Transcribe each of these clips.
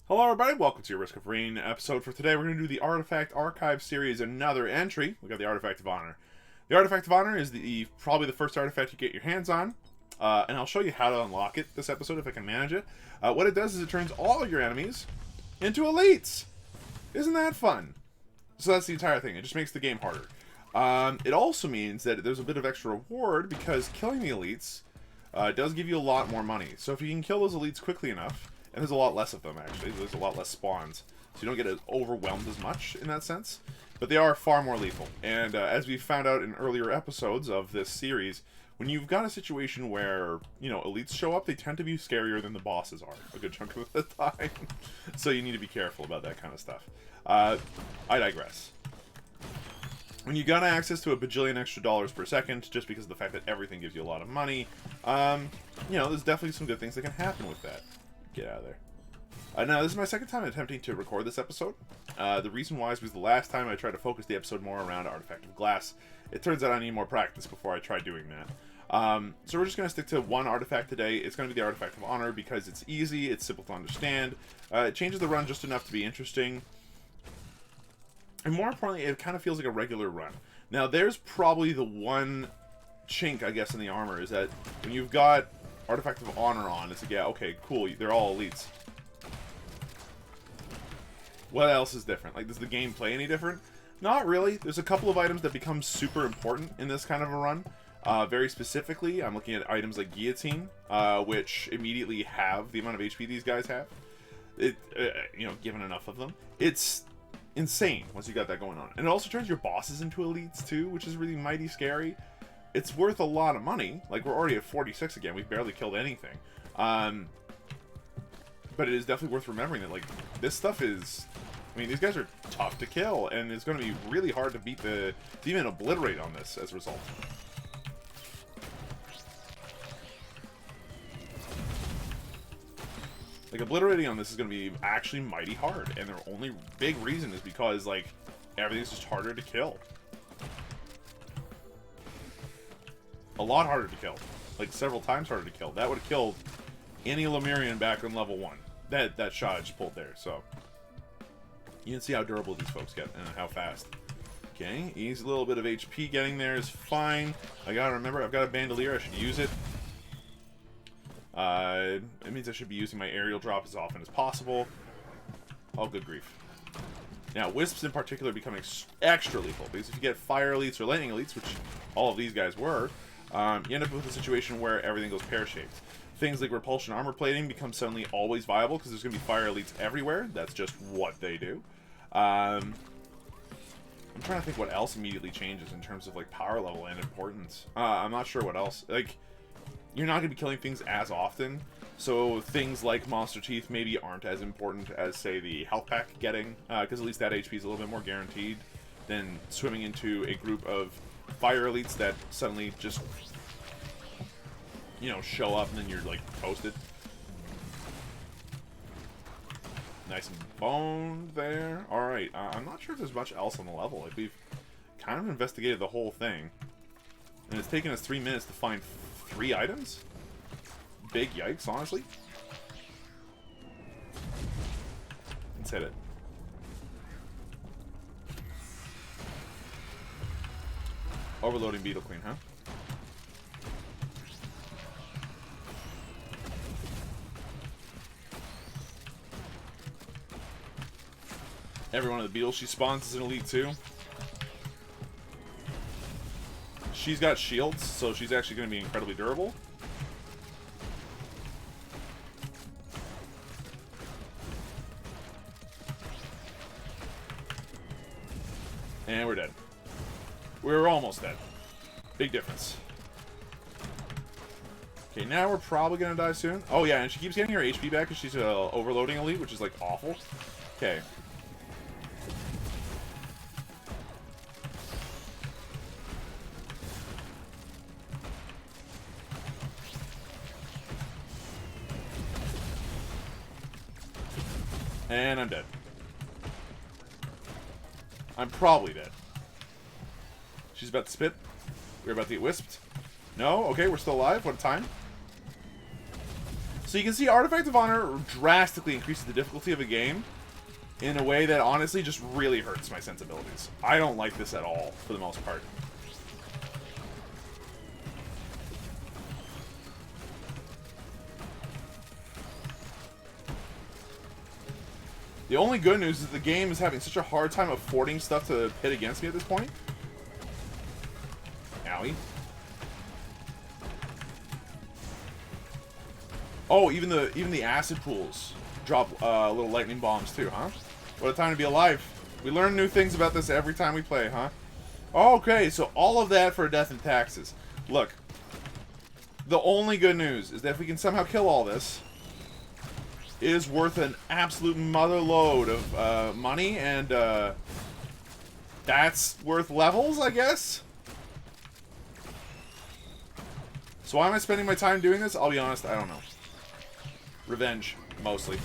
Hello everybody, welcome to your Risk of Rain episode. For today we're going to do the Artifact Archive series, another entry. We got the Artifact of Honor. The Artifact of Honor is probably the first artifact you get your hands on, and I'll show you how to unlock it this episode if I can manage it. What it does is it turns all of your enemies into elites. Isn't that fun? So that's the entire thing. It just makes the game harder. It also means that there's a bit of extra reward because killing the elites does give you a lot more money. So if you can kill those elites quickly enough, and there's a lot less of them, actually. There's a lot less spawns. So you don't get as overwhelmed as much in that sense. But they are far more lethal. And as we found out in earlier episodes of this series, when you've got a situation where, you know, elites show up, they tend to be scarier than the bosses are a good chunk of the time. So you need to be careful about that kind of stuff. I digress. When you got access to a bajillion extra dollars per second, just because of the fact that everything gives you a lot of money, you know, there's definitely some good things that can happen with that. Get out of there. Now, this is my second time attempting to record this episode. The reason why is because the last time I tried to focus the episode more around Artifact of Glass. It turns out I need more practice before I try doing that. So we're just going to stick to one artifact today. It's going to be the Artifact of Honor because it's easy, it's simple to understand. It changes the run just enough to be interesting. And more importantly, it kind of feels like a regular run. Now, there's probably the one chink, I guess, in the armor, is that when you've got Artifact of Honor on, it's like, yeah, okay, cool, they're all elites. What else is different? Like, does the game play any different? Not really. There's a couple of items that become super important in this kind of a run. Very specifically, I'm looking at items like Guillotine, which immediately have the amount of HP these guys have. You know, given enough of them. It's insane once you got that going on. And it also turns your bosses into elites, too, which is really mighty scary. It's worth a lot of money. Like, we're already at 46 again. We've barely killed anything. But it is definitely worth remembering that, like, this stuff is... I mean, these guys are tough to kill, and it's going to be really hard to beat to even obliterate on this as a result. Like, obliterating on this is going to be actually mighty hard, and their only big reason is because, like, everything's just harder to kill. A lot harder to kill. Like, several times harder to kill. That would have killed any Lemurian back on level 1. That shot I just pulled there, so. You can see how durable these folks get and how fast. Okay, easy little bit of HP getting there is fine. I gotta remember, I've got a bandolier, I should use it. It means I should be using my aerial drop as often as possible. Oh, good grief. Now, Wisps in particular become extra lethal, because if you get Fire Elites or Lightning Elites, which all of these guys were, you end up with a situation where everything goes pear-shaped. Things like Repulsion Armor Plating become suddenly always viable, because there's going to be Fire Elites everywhere. That's just what they do. I'm trying to think what else immediately changes in terms of, like, power level and importance. I'm not sure what else. Like, you're not going to be killing things as often, so things like Monster Teeth maybe aren't as important as, say, the Health Pack getting, because at least that HP is a little bit more guaranteed than swimming into a group of Fire Elites that suddenly just, you know, show up and then you're, like, toasted. Nice and boned there. Alright, I'm not sure if there's much else on the level. Like, we've kind of investigated the whole thing. And it's taken us 3 minutes to find 3 items? Big yikes, honestly. Let's hit it. Overloading Beetle Queen, huh? Every one of the beetles she spawns is an elite too. She's got shields, so she's actually going to be incredibly durable. And we're dead. We're almost dead. Big difference. Okay, now we're probably going to die soon. Oh yeah, and she keeps getting her HP back because she's an overloading elite, which is, like, awful. Okay. And I'm dead. I'm probably dead. She's about to spit. We're about to get wisped. No? Okay, we're still alive. What a time. So you can see Artifact of Honor drastically increases the difficulty of a game in a way that honestly just really hurts my sensibilities. I don't like this at all, for the most part. The only good news is the game is having such a hard time affording stuff to hit against me at this point. Owie. Oh, even the acid pools drop little lightning bombs too, huh? What a time to be alive. We learn new things about this every time we play, huh? Okay, so all of that for death and taxes. Look, the only good news is that if we can somehow kill all this, it is worth an absolute mother load of money, and that's worth levels, I guess? So why am I spending my time doing this? I'll be honest, I don't know. Revenge, mostly.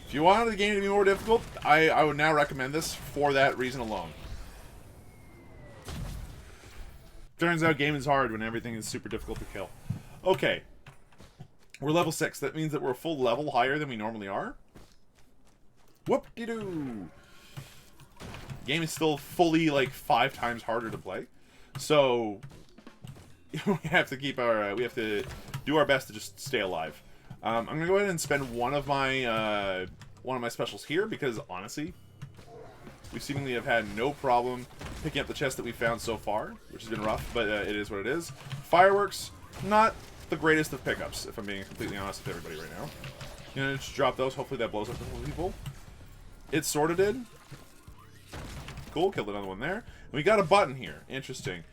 If you wanted the game to be more difficult, I would now recommend this for that reason alone. Turns out game is hard when everything is super difficult to kill. Okay. We're level 6. That means that we're a full level higher than we normally are. Whoop-de-doo! Game is still fully, like, 5 times harder to play. So, we have to keep our, we have to do our best to just stay alive. I'm gonna go ahead and spend one of my specials here, because, honestly, we seemingly have had no problem picking up the chest that we found so far, which has been rough, but it is what it is. Fireworks, not the greatest of pickups, if I'm being completely honest with everybody right now. You know, just drop those, hopefully that blows up a couple people. It sort of did. Cool, killed another one there. And we got a button here. Interesting.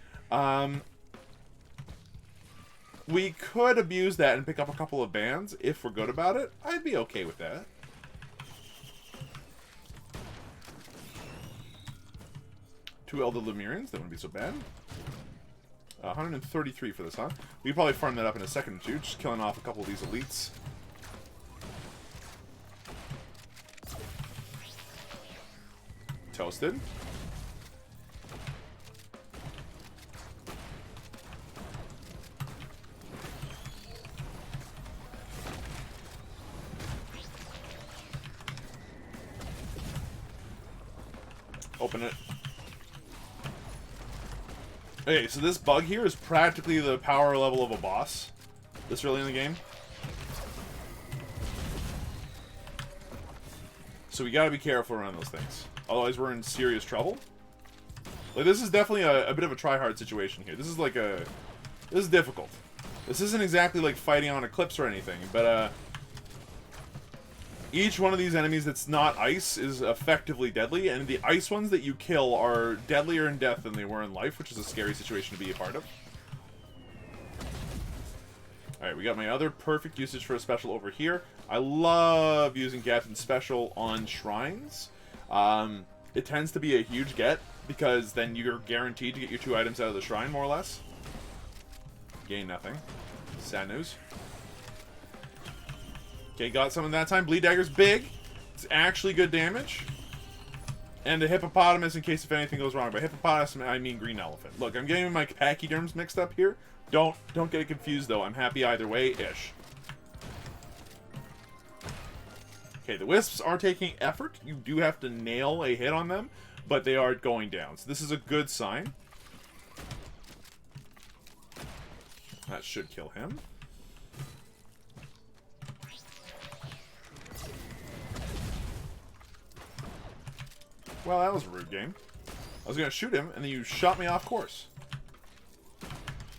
We could abuse that and pick up a couple of bands if we're good about it. I'd be okay with that. Two Elder Lemurians, that wouldn't be so bad. 133 for this, huh? We could probably farm that up in a second or two, just killing off a couple of these elites. Toasted. Open it. Okay, so this bug here is practically the power level of a boss this early in the game. So we gotta be careful around those things. Otherwise we're in serious trouble. Like, this is definitely a bit of a try-hard situation here. This is like this is difficult. This isn't exactly like fighting on Eclipse or anything, but each one of these enemies that's not ice is effectively deadly, and the ice ones that you kill are deadlier in death than they were in life, which is a scary situation to be a part of. Alright, we got my other perfect usage for a special over here. I love using Captain's Special on shrines. It tends to be a huge get, because then you're guaranteed to get your 2 items out of the shrine, more or less. Gain nothing. Sad news. Okay, got something that time. Bleed Dagger's big. It's actually good damage. And a hippopotamus in case if anything goes wrong. By hippopotamus, I mean green elephant. Look, I'm getting my pachyderms mixed up here. Don't get it confused, though. I'm happy either way-ish. Okay, the wisps are taking effort. You do have to nail a hit on them, but they are going down. So this is a good sign. That should kill him. Well, that was a rude game. I was going to shoot him, and then you shot me off course.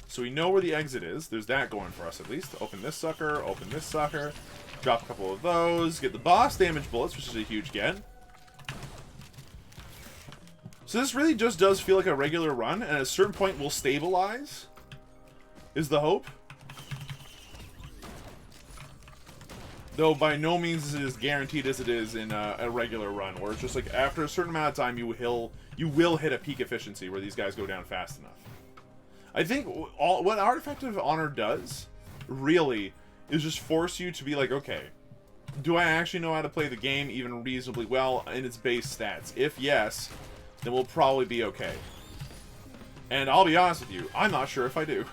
So we know where the exit is. There's that going for us, at least. Open this sucker, open this sucker. Drop a couple of those. Get the boss damage bullets, which is a huge get. So this really just does feel like a regular run, and at a certain point we'll stabilize, is the hope. Though by no means is it as guaranteed as it is in a regular run, where it's just like after a certain amount of time you will hit a peak efficiency where these guys go down fast enough. I think what Artifact of Honor does, really, is just force you to be like, okay, do I actually know how to play the game even reasonably well in its base stats? If yes, then we'll probably be okay. And I'll be honest with you, I'm not sure if I do.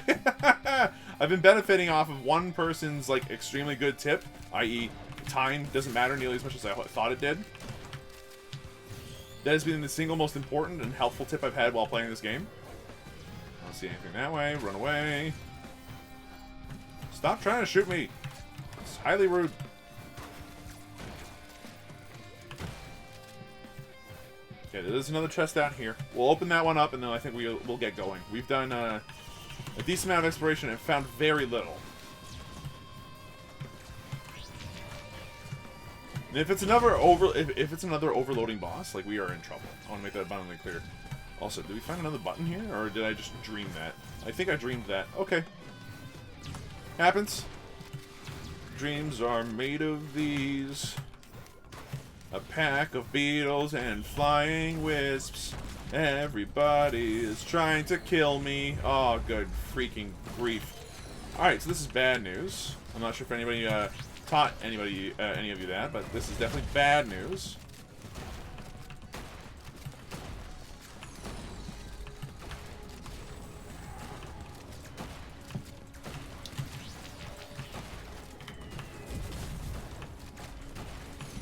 I've been benefiting off of one person's, like, extremely good tip, i.e. time doesn't matter nearly as much as I thought it did. That has been the single most important and helpful tip I've had while playing this game. I don't see anything that way. Run away. Stop trying to shoot me. It's highly rude. Okay, there's another chest down here. We'll open that one up, and then I think we'll get going. We've done a decent amount of exploration and found very little. And if it's another if it's another overloading boss, like, we are in trouble. I want to make that abundantly clear. Also, did we find another button here, or did I just dream that? I think I dreamed that. Okay. Happens. Dreams are made of these. A pack of beetles and flying wisps. Everybody is trying to kill me. Oh, good freaking grief. Alright, so this is bad news. I'm not sure if anybody taught anybody, any of you that, but this is definitely bad news.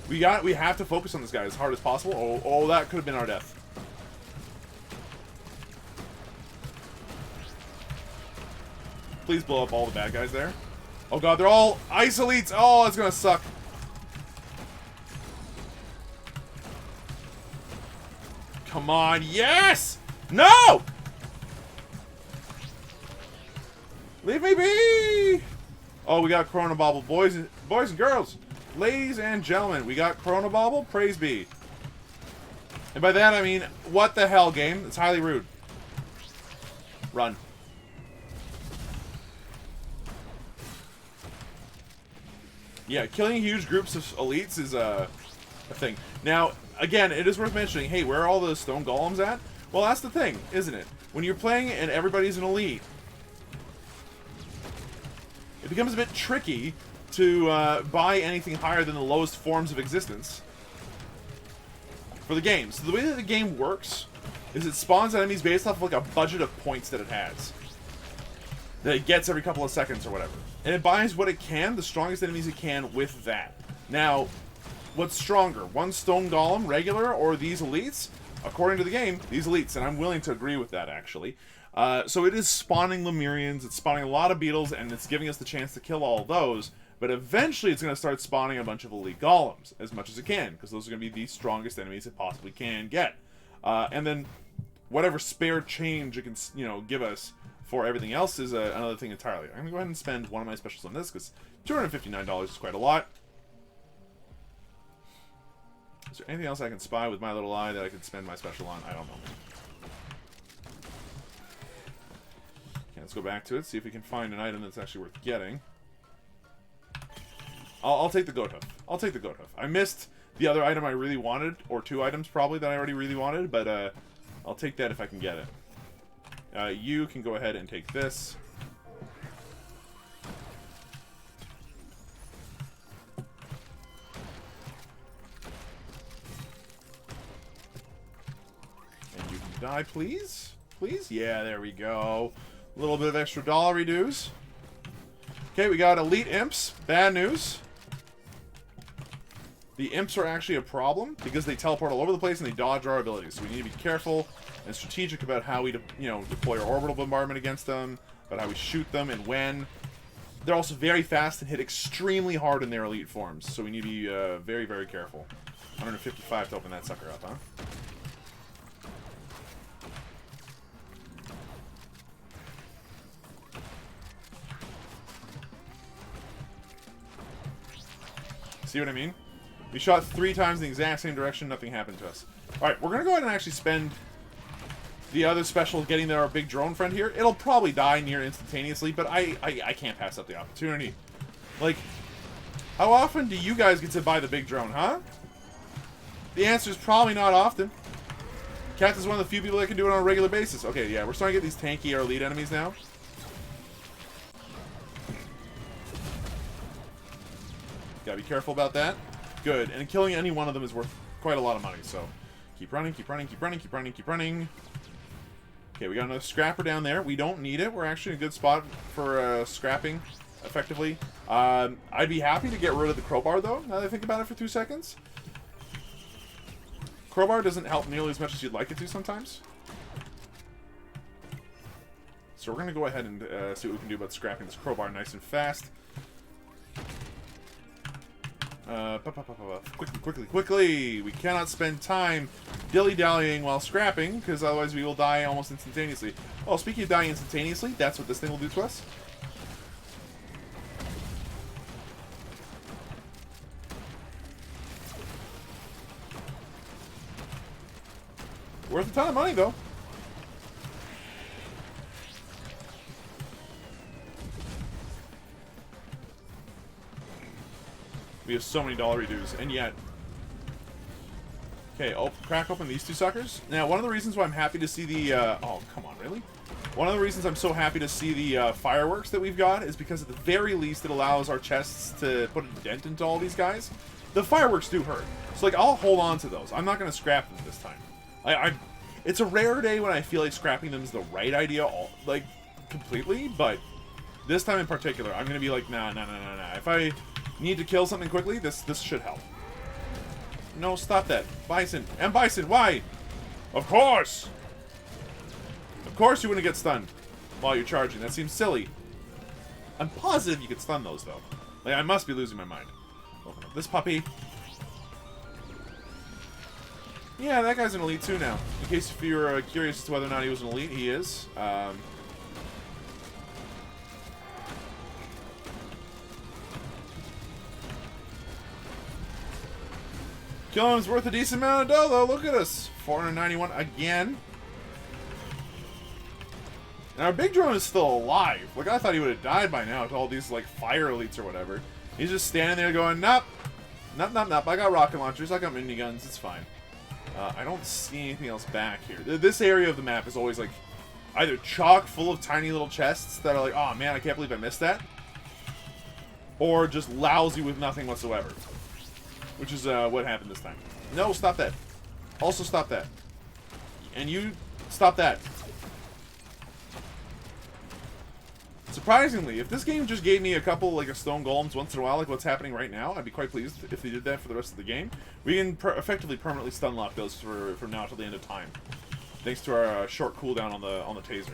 We have to focus on this guy as hard as possible. Oh, that could have been our death. Please blow up all the bad guys there. Oh god, they're all ice elites. Oh, that's gonna suck. Come on, yes! No! Leave me be! Oh, we got Chronobobble, boys and girls. Ladies and gentlemen, we got Chronobobble, praise be. And by that I mean, what the hell, game? It's highly rude. Run. Yeah, killing huge groups of elites is a thing. Now, again, it is worth mentioning, hey, where are all the stone golems at? Well, that's the thing, isn't it? When you're playing and everybody's an elite, it becomes a bit tricky to buy anything higher than the lowest forms of existence for the game. So the way that the game works is it spawns enemies based off of like a budget of points that it has. That it gets every couple of seconds or whatever. And it buys what it can, the strongest enemies it can, with that. Now, what's stronger? One stone golem, regular, or these elites? According to the game, these elites, and I'm willing to agree with that, actually. So it is spawning Lemurians, it's spawning a lot of beetles, and it's giving us the chance to kill all those. But eventually it's going to start spawning a bunch of elite golems, as much as it can, because those are going to be the strongest enemies it possibly can get. And then whatever spare change it can, you know, give us for everything else is another thing entirely. I'm going to go ahead and spend one of my specials on this, because $259 is quite a lot. Is there anything else I can spy with my little eye that I could spend my special on? I don't know. Okay, let's go back to it, see if we can find an item that's actually worth getting. I'll take the goat hoof. I'll take the goat hoof. I missed the other item I really wanted, or two items probably that I already really wanted, but I'll take that if I can get it. You can go ahead and take this. And you can die, please? Please? Yeah, there we go. A little bit of extra dollary dues. Okay, we got elite imps. Bad news. The imps are actually a problem because they teleport all over the place and they dodge our abilities. So we need to be careful and strategic about how we, deploy our orbital bombardment against them, about how we shoot them and when. They're also very fast and hit extremely hard in their elite forms. So we need to be very, very careful. 155 to open that sucker up, huh? See what I mean? We shot 3 times in the exact same direction, nothing happened to us. Alright, we're going to go ahead and actually spend the other special getting our big drone friend here. It'll probably die near instantaneously, but I can't pass up the opportunity. Like, how often do you guys get to buy the big drone, huh? The answer is probably not often. Cat is one of the few people that can do it on a regular basis. Okay, yeah, we're starting to get these tanky or elite enemies now. Gotta be careful about that. Good, and killing any one of them is worth quite a lot of money, so Keep running, keep running, keep running, keep running, keep running. Okay, we got another scrapper down there. We don't need it. We're actually in a good spot for scrapping, effectively. I'd be happy to get rid of the crowbar, though, now that I think about it for 2 seconds. Crowbar doesn't help nearly as much as you'd like it to sometimes. So we're going to go ahead and see what we can do about scrapping this crowbar nice and fast. Quickly, quickly, quickly! We cannot spend time dilly-dallying while scrapping, because otherwise we will die almost instantaneously. Oh, speaking of dying instantaneously, that's what this thing will do to us. Worth a ton of money, though. We have so many dollar dues, and yet... Okay, oh, crack open these two suckers. Now, one of the reasons why I'm happy to see the... oh, come on, really? One of the reasons I'm so happy to see the fireworks that we've got is because at the very least it allows our chests to put a dent into all these guys. The fireworks do hurt. So, like, I'll hold on to those. I'm not going to scrap them this time. It's a rare day when I feel like scrapping them is the right idea, like, completely, but this time in particular, I'm going to be like, nah. If I need to kill something quickly, this should help. No, stop that. Bison. And Bison, why? Of course! Of course you wouldn't get stunned while you're charging. That seems silly. I'm positive you could stun those, though. Like, I must be losing my mind. Open up this puppy. Yeah, that guy's an elite too now. In case if you're curious as to whether or not he was an elite, he is. Killing him's worth a decent amount of dough, though. Look at us. 491 again. And our big drone is still alive. Like, I thought he would have died by now to all these, like, fire elites or whatever. He's just standing there going, nope. Nope. I got rocket launchers. I got miniguns. It's fine. I don't see anything else back here. This area of the map is always, like, either chock full of tiny little chests that are like, oh, man, I can't believe I missed that. Or just lousy with nothing whatsoever. Which is what happened this time. No, stop that. Also stop that. And you, stop that. Surprisingly, if this game just gave me a couple, like, stone golems once in a while, like what's happening right now, I'd be quite pleased if they did that for the rest of the game. We can effectively permanently stun lock those from now till the end of time, thanks to our short cooldown on the taser.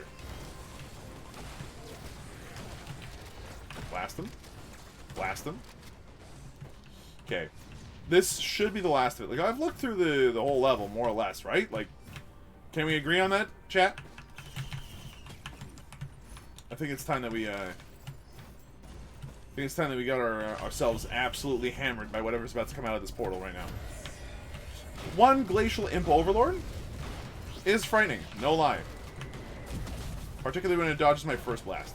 Blast them. Blast them. Okay. This should be the last of it. Like, I've looked through the whole level, more or less, right? Like, can we agree on that, chat? I think it's time that we, got ourselves absolutely hammered by whatever's about to come out of this portal right now. One Glacial Imp Overlord is frightening, no lie. Particularly when it dodges my first blast.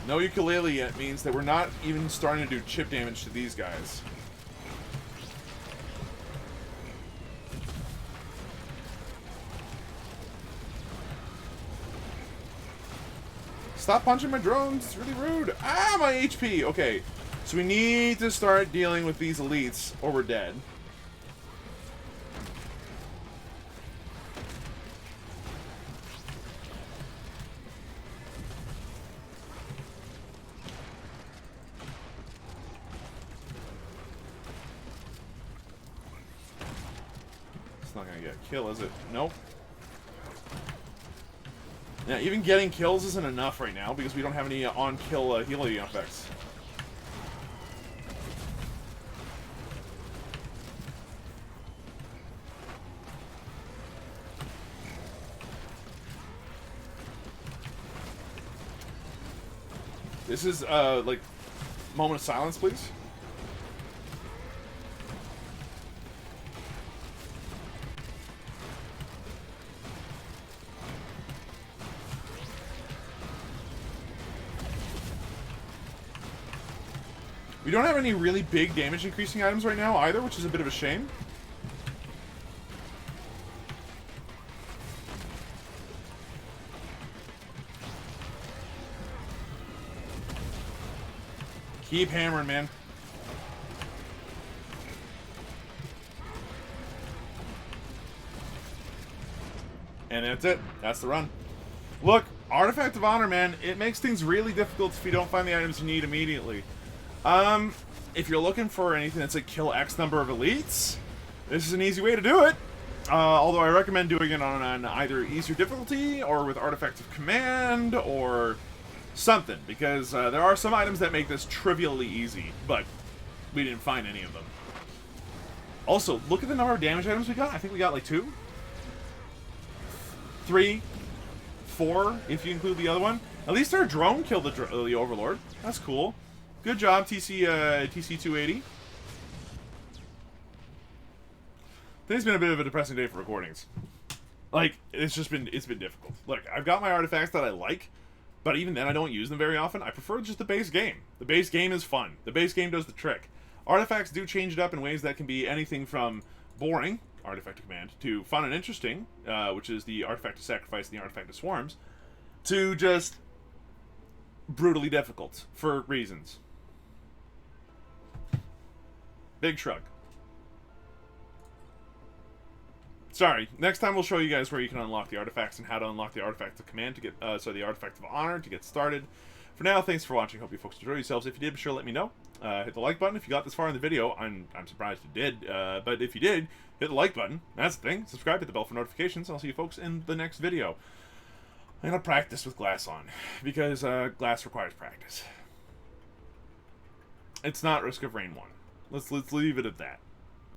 No ukulele yet means that we're not even starting to do chip damage to these guys. Stop punching my drones, it's really rude. Ah, my HP! Okay, so we need to start dealing with these elites or we're dead. It's not gonna get a kill, is it? Nope. Yeah, even getting kills isn't enough right now because we don't have any on-kill healing effects. This is, like, moment of silence, please. We don't have any really big damage increasing items right now either, which is a bit of a shame. Keep hammering, man. And that's it. That's the run. Look, Artifact of Honor, man, it makes things really difficult if you don't find the items you need immediately. If you're looking for anything that's like kill X number of elites, this is an easy way to do it. Although I recommend doing it on an either easier difficulty or with Artifact of Command or something, because there are some items that make this trivially easy, but we didn't find any of them. Also, look at the number of damage items we got. I think we got like 2, 3, 4, if you include the other one. At least our drone killed the Overlord. That's cool. Good job, TC280. Today's been a bit of a depressing day for recordings. Like, it's been difficult. Look, I've got my artifacts that I like, but even then I don't use them very often. I prefer just the base game. The base game is fun. The base game does the trick. Artifacts do change it up in ways that can be anything from boring, Artifact of Command, to fun and interesting, which is the Artifact of Sacrifice and the Artifact of Swarms, to just brutally difficult for reasons. Big shrug. Sorry, next time we'll show you guys where you can unlock the artifacts and how to unlock the Artifact of Command to get, the Artifact of Honor to get started. For now, thanks for watching. Hope you folks enjoyed yourselves. If you did, be sure to let me know. Hit the like button if you got this far in the video. I'm surprised you did, but if you did, hit the like button. That's the thing. Subscribe, hit the bell for notifications, and I'll see you folks in the next video. I'm gonna practice with glass on, because glass requires practice. It's not Risk of Rain 1. Let's leave it at that.